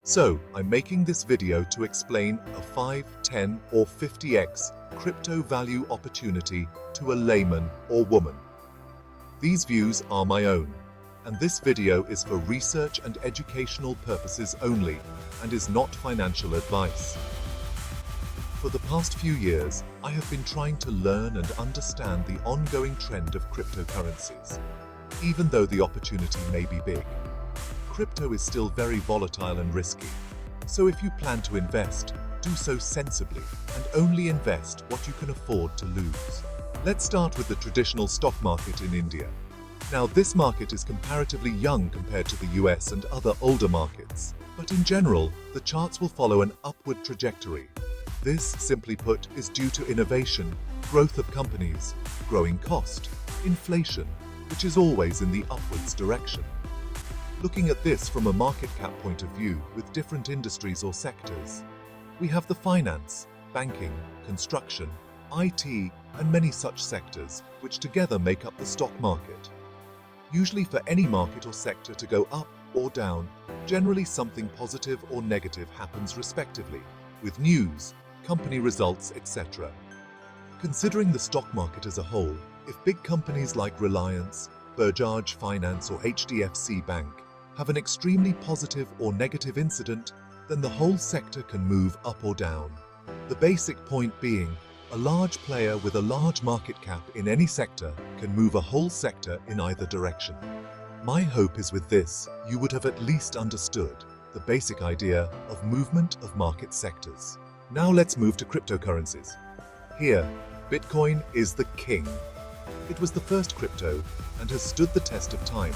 So, I'm making this video to explain a 5, 10, or 50x crypto value opportunity to a layman or woman. These views are my own, and this video is for research and educational purposes only and is not financial advice. For the past few years, I have been trying to learn and understand the ongoing trend of cryptocurrencies. Even though the opportunity may be big, crypto is still very volatile and risky. So if you plan to invest, do so sensibly and only invest what you can afford to lose. Let's start with the traditional stock market in India. Now, this market is comparatively young compared to the US and other older markets, but in general, the charts will follow an upward trajectory. This, simply put, is due to innovation, growth of companies, growing cost, inflation, which is always in the upwards direction. Looking at this from a market cap point of view with different industries or sectors, we have the finance, banking, construction, IT, and many such sectors, which together make up the stock market. Usually for any market or sector to go up or down, generally something positive or negative happens respectively, with news, company results, etc. Considering the stock market as a whole, if big companies like Reliance, Bajaj Finance or HDFC Bank have an extremely positive or negative incident, then the whole sector can move up or down. The basic point being, a large player with a large market cap in any sector can move a whole sector in either direction. My hope is with this, you would have at least understood the basic idea of movement of market sectors. Now let's move to cryptocurrencies. Here, Bitcoin is the king. It was the first crypto and has stood the test of time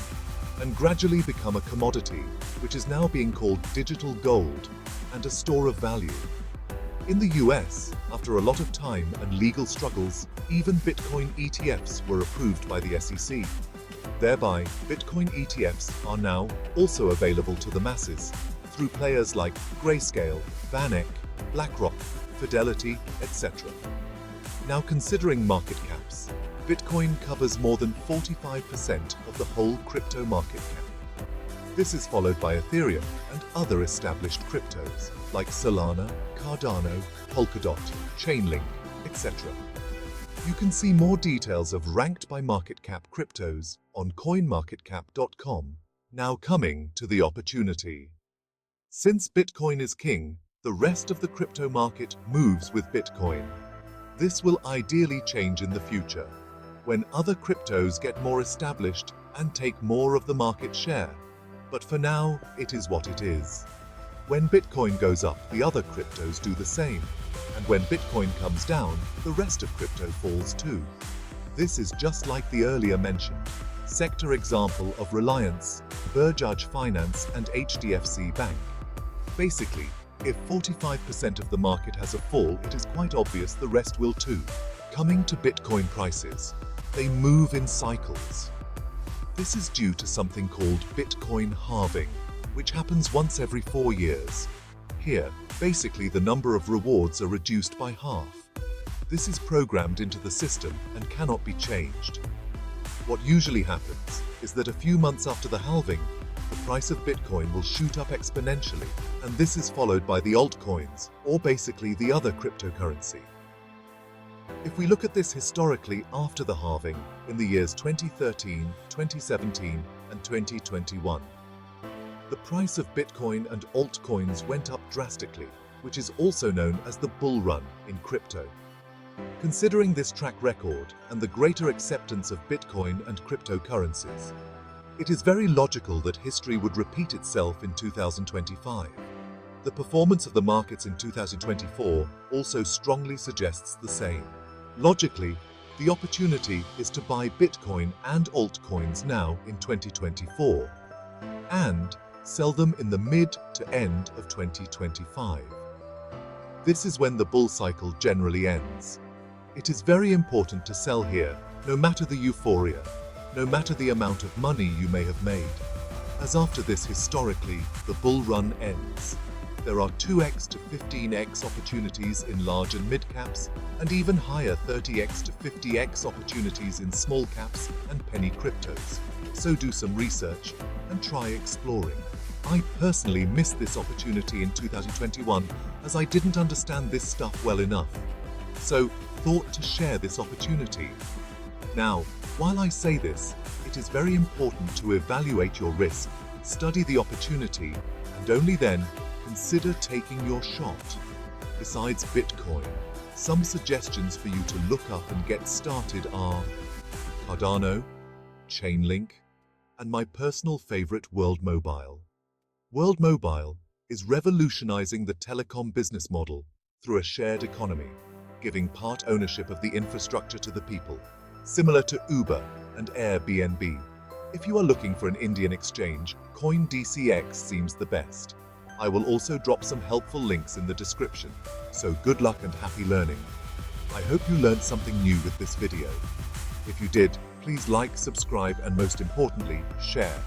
and gradually become a commodity, which is now being called digital gold and a store of value. In the US, after a lot of time and legal struggles, even Bitcoin ETFs were approved by the SEC. Thereby, Bitcoin ETFs are now also available to the masses through players like Grayscale, VanEck, BlackRock, Fidelity, etc. Now, considering market caps, Bitcoin covers more than 45% of the whole crypto market cap. This is followed by Ethereum and other established cryptos like Solana, Cardano, Polkadot, Chainlink, etc. You can see more details of ranked by market cap cryptos on CoinMarketCap.com. Now coming to the opportunity. Since Bitcoin is king, the rest of the crypto market moves with Bitcoin. This will ideally change in the future, when other cryptos get more established and take more of the market share. But for now, it is what it is. When Bitcoin goes up, the other cryptos do the same. And when Bitcoin comes down, the rest of crypto falls too. This is just like the earlier mentioned sector example of Reliance, Bajaj Finance and HDFC Bank. Basically, if 45% of the market has a fall, it is quite obvious the rest will too. Coming to Bitcoin prices, they move in cycles. This is due to something called Bitcoin halving, which happens once every 4 years. Here, basically the number of rewards are reduced by half. This is programmed into the system and cannot be changed. What usually happens is that a few months after the halving, the price of Bitcoin will shoot up exponentially, and this is followed by the altcoins, or basically the other cryptocurrency. If we look at this historically after the halving, in the years 2013, 2017, and 2021, the price of Bitcoin and altcoins went up drastically, which is also known as the bull run in crypto. Considering this track record and the greater acceptance of Bitcoin and cryptocurrencies, it is very logical that history would repeat itself in 2025. The performance of the markets in 2024 also strongly suggests the same. Logically, the opportunity is to buy Bitcoin and altcoins now in 2024 and sell them in the mid to end of 2025. This is when the bull cycle generally ends. It is very important to sell here, no matter the euphoria, no matter the amount of money you may have made, as after this historically, the bull run ends. There are 2x to 15x opportunities in large and mid caps, and even higher 30x to 50x opportunities in small caps and penny cryptos. So do some research and try exploring. I personally missed this opportunity in 2021 as I didn't understand this stuff well enough. So, thought to share this opportunity. Now, while I say this, it is very important to evaluate your risk, study the opportunity, and only then consider taking your shot. Besides Bitcoin, some suggestions for you to look up and get started are Cardano, Chainlink, and my personal favorite, World Mobile. World Mobile is revolutionizing the telecom business model through a shared economy, giving part ownership of the infrastructure to the people, similar to Uber and Airbnb. If you are looking for an Indian exchange, CoinDCX seems the best. I will also drop some helpful links in the description, so good luck and happy learning. I hope you learned something new with this video. If you did, please like, subscribe, and most importantly, share.